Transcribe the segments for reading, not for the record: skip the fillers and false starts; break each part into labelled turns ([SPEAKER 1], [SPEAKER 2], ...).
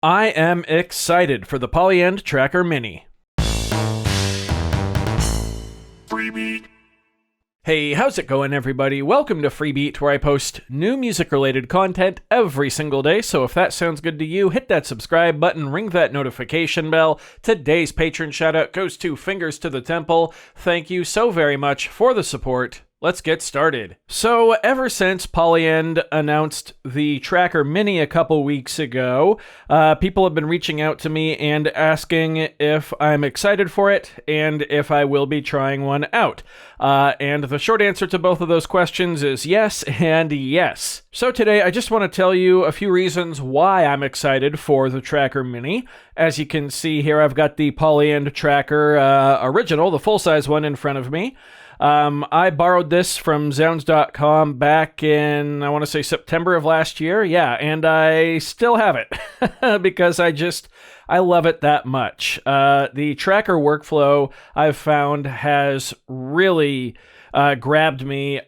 [SPEAKER 1] I am excited for the Polyend Tracker Mini.
[SPEAKER 2] Freebie.
[SPEAKER 1] Hey, how's it going, everybody? Welcome to Freebeat, where I post new music-related content every single day, so if that sounds good to you, hit that subscribe button, ring that notification bell. Today's patron shoutout goes to Fingers to the Temple. Thank you so very much for the support. Let's get started. So, ever since Polyend announced the Tracker Mini a couple weeks ago, people have been reaching out to me and asking if I'm excited for it and if I will be trying one out. And the short answer to both of those questions is yes and yes. So today I just want to tell you a few reasons why I'm excited for the Tracker Mini. As you can see here, I've got the Polyend Tracker original, the full-size one in front of me. I borrowed this from Zounds.com back in, I want to say September of last year. Yeah, and I still have it because I love it that much. The tracker workflow I've found has really grabbed me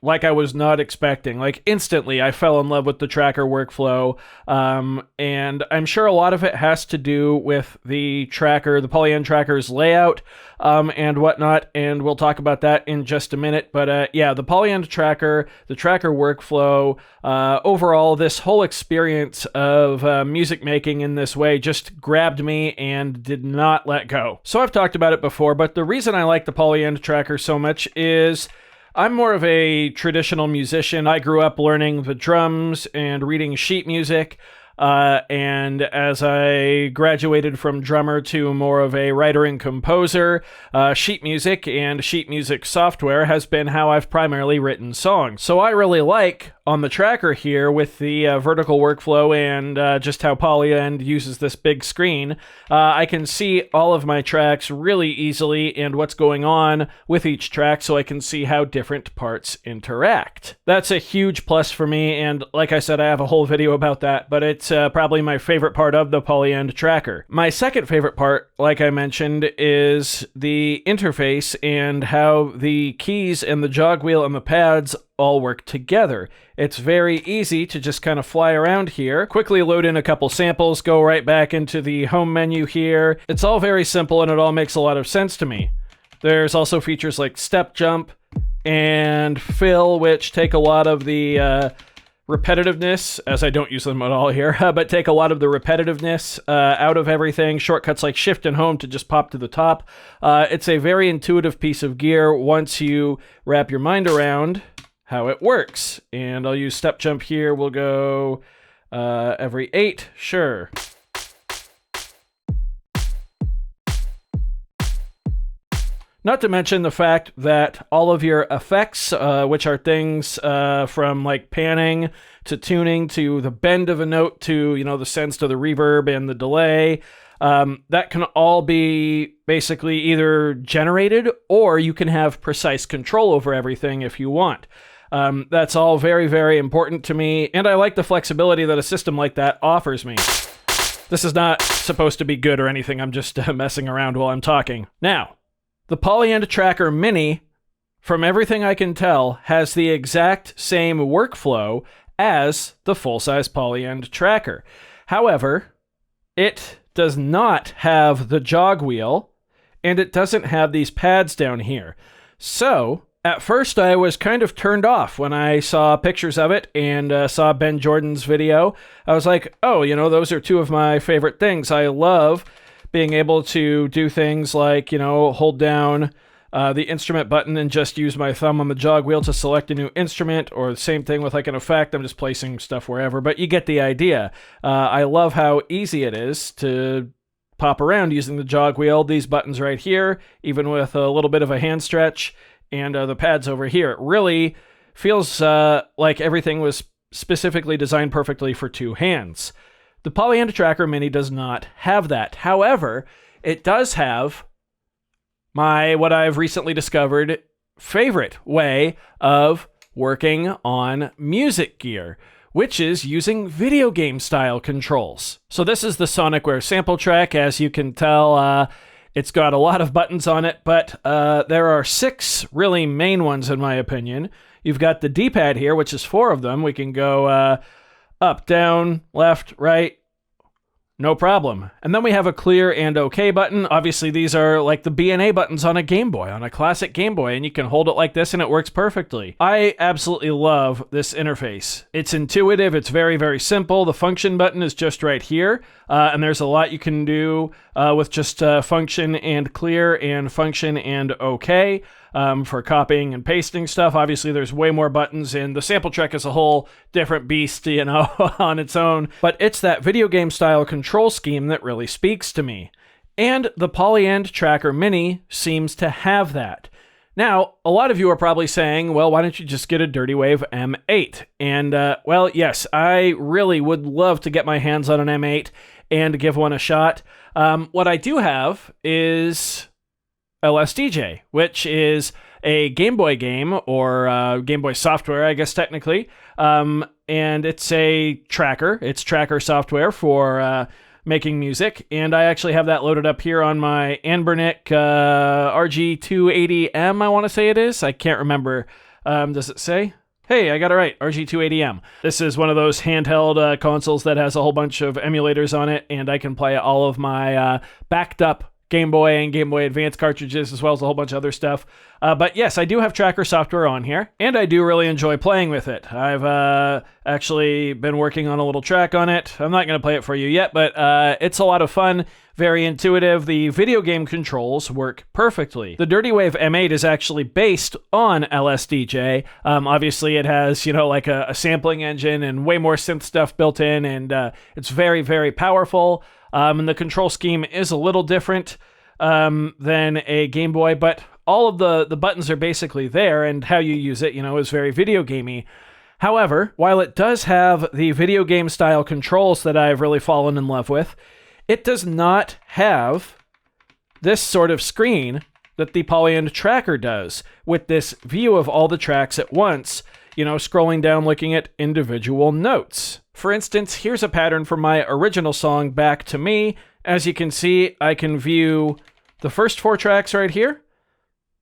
[SPEAKER 1] like I was not expecting. Like instantly, I fell in love with the tracker workflow, and I'm sure a lot of it has to do with the Polyend Tracker's layout, and whatnot, and we'll talk about that in just a minute. But yeah, the Polyend Tracker, the tracker workflow, overall, this whole experience of music making in this way just grabbed me and did not let go. So I've talked about it before, but the reason I like the Polyend Tracker so much is I'm more of a traditional musician. I grew up learning the drums and reading sheet music, and as I graduated from drummer to more of a writer and composer, sheet music and sheet music software has been how I've primarily written songs. So I really like, on the tracker here, with the vertical workflow and just how Polyend uses this big screen, I can see all of my tracks really easily and what's going on with each track, so I can see how different parts interact. That's a huge plus for me, and like I said, I have a whole video about that, but it's probably my favorite part of the Polyend Tracker. My second favorite part, like I mentioned, is the interface and how the keys and the jog wheel and the pads all work together. It's very easy to just kind of fly around here, quickly load in a couple samples, go right back into the home menu here. It's all very simple and it all makes a lot of sense to me. There's also features like step jump and fill, which take a lot of the repetitiveness, as I don't use them at all here, but take a lot of the repetitiveness out of everything. Shortcuts like shift and home to just pop to the top. It's a very intuitive piece of gear once you wrap your mind around how it works. And I'll use step jump here. We'll go every 8, sure. Not to mention the fact that all of your effects, which are things from like panning to tuning to the bend of a note to, the sense to the reverb and the delay, that can all be basically either generated or you can have precise control over everything if you want. That's all very, very important to me, and I like the flexibility that a system like that offers me. This is not supposed to be good or anything, I'm just messing around while I'm talking. Now, the Polyend Tracker Mini, from everything I can tell, has the exact same workflow as the full-size Polyend Tracker. However, it does not have the jog wheel, and it doesn't have these pads down here. So, at first I was kind of turned off when I saw pictures of it and saw Ben Jordan's video. I was like, oh, those are two of my favorite things. I love being able to do things like, hold down the instrument button and just use my thumb on the jog wheel to select a new instrument, or the same thing with like an effect. I'm just placing stuff wherever, but you get the idea. I love how easy it is to pop around using the jog wheel. These buttons right here, even with a little bit of a hand stretch, and the pads over here. It really feels like everything was specifically designed perfectly for two hands. The Polyend Tracker Mini does not have that. However, it does have what I've recently discovered favorite way of working on music gear, which is using video game style controls. So this is the Sonicware sample track. As you can tell, it's got a lot of buttons on it, but there are 6 really main ones in my opinion. You've got the D-pad here, which is 4 of them. We can go up, down, left, right, no problem. And then we have a clear and OK button. Obviously, these are like the B and A buttons on a Game Boy, on a classic Game Boy, and you can hold it like this and it works perfectly. I absolutely love this interface. It's intuitive, it's very, very simple. The function button is just right here, and there's a lot you can do with just function and clear and function and OK. For copying and pasting stuff. Obviously, there's way more buttons, and the sample track is a whole different beast, you know, on its own. But it's that video game style control scheme that really speaks to me. And the Polyend Tracker Mini seems to have that. Now, a lot of you are probably saying, well, why don't you just get a Dirty Wave M8? And, well, yes, I really would love to get my hands on an M8 and give one a shot. What I do have is LSDJ, which is a Game Boy game, or Game Boy software, I guess technically, and it's a tracker. It's tracker software for making music, and I actually have that loaded up here on my Anbernic RG280M, I want to say it is. I can't remember. Does it say? Hey, I got it right, RG280M. This is one of those handheld consoles that has a whole bunch of emulators on it, and I can play all of my backed up Game Boy and Game Boy Advance cartridges, as well as a whole bunch of other stuff. But yes, I do have tracker software on here, and I do really enjoy playing with it. I've actually been working on a little track on it. I'm not going to play it for you yet, but it's a lot of fun, very intuitive. The video game controls work perfectly. The Dirty Wave M8 is actually based on LSDJ. Obviously, it has, you know, like a sampling engine and way more synth stuff built in, and it's very, very powerful. And the control scheme is a little different than a Game Boy, but all of the buttons are basically there, and how you use it, you know, is very video gamey. However, while it does have the video game style controls that I've really fallen in love with, it does not have this sort of screen that the Polyend Tracker does, with this view of all the tracks at once, you know, scrolling down looking at individual notes. For instance, here's a pattern from my original song, Back to Me. As you can see, I can view the first 4 tracks right here,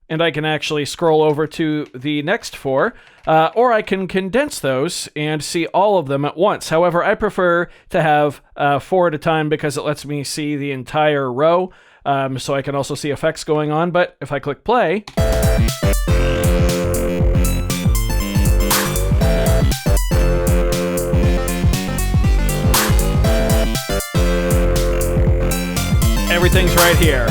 [SPEAKER 1] and I can actually scroll over to the next 4, or I can condense those and see all of them at once. However, I prefer to have 4 at a time because it lets me see the entire row, so I can also see effects going on. But if I click play, everything's right here.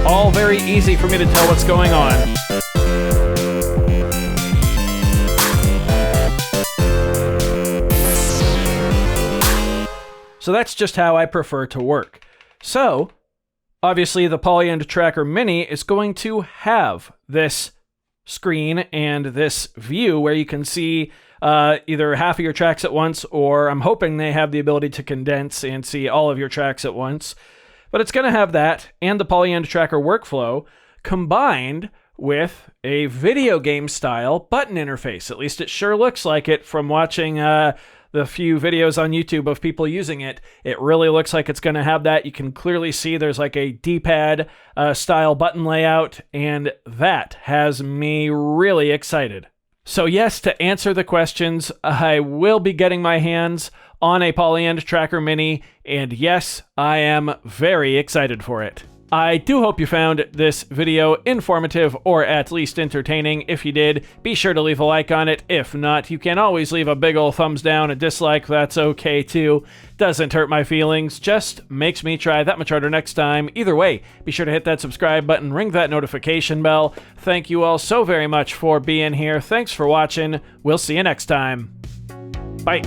[SPEAKER 1] All very easy for me to tell what's going on. So that's just how I prefer to work. So, obviously the Polyend Tracker Mini is going to have this screen and this view where you can see either half of your tracks at once, or I'm hoping they have the ability to condense and see all of your tracks at once. But it's going to have that and the Polyend Tracker workflow combined with a video game style button interface. At least it sure looks like it from watching the few videos on YouTube of people using it. It really looks like it's going to have that. You can clearly see there's like a D-pad style button layout, and that has me really excited. So yes, to answer the questions, I will be getting my hands on a Polyend Tracker Mini, and yes, I am very excited for it. I do hope you found this video informative or at least entertaining. If you did, be sure to leave a like on it. If not, you can always leave a big ol' thumbs down. A dislike, that's okay too. Doesn't hurt my feelings, just makes me try that much harder next time. Either way, be sure to hit that subscribe button, ring that notification bell. Thank you all so very much for being here. Thanks for watching. We'll see you next time. Bye.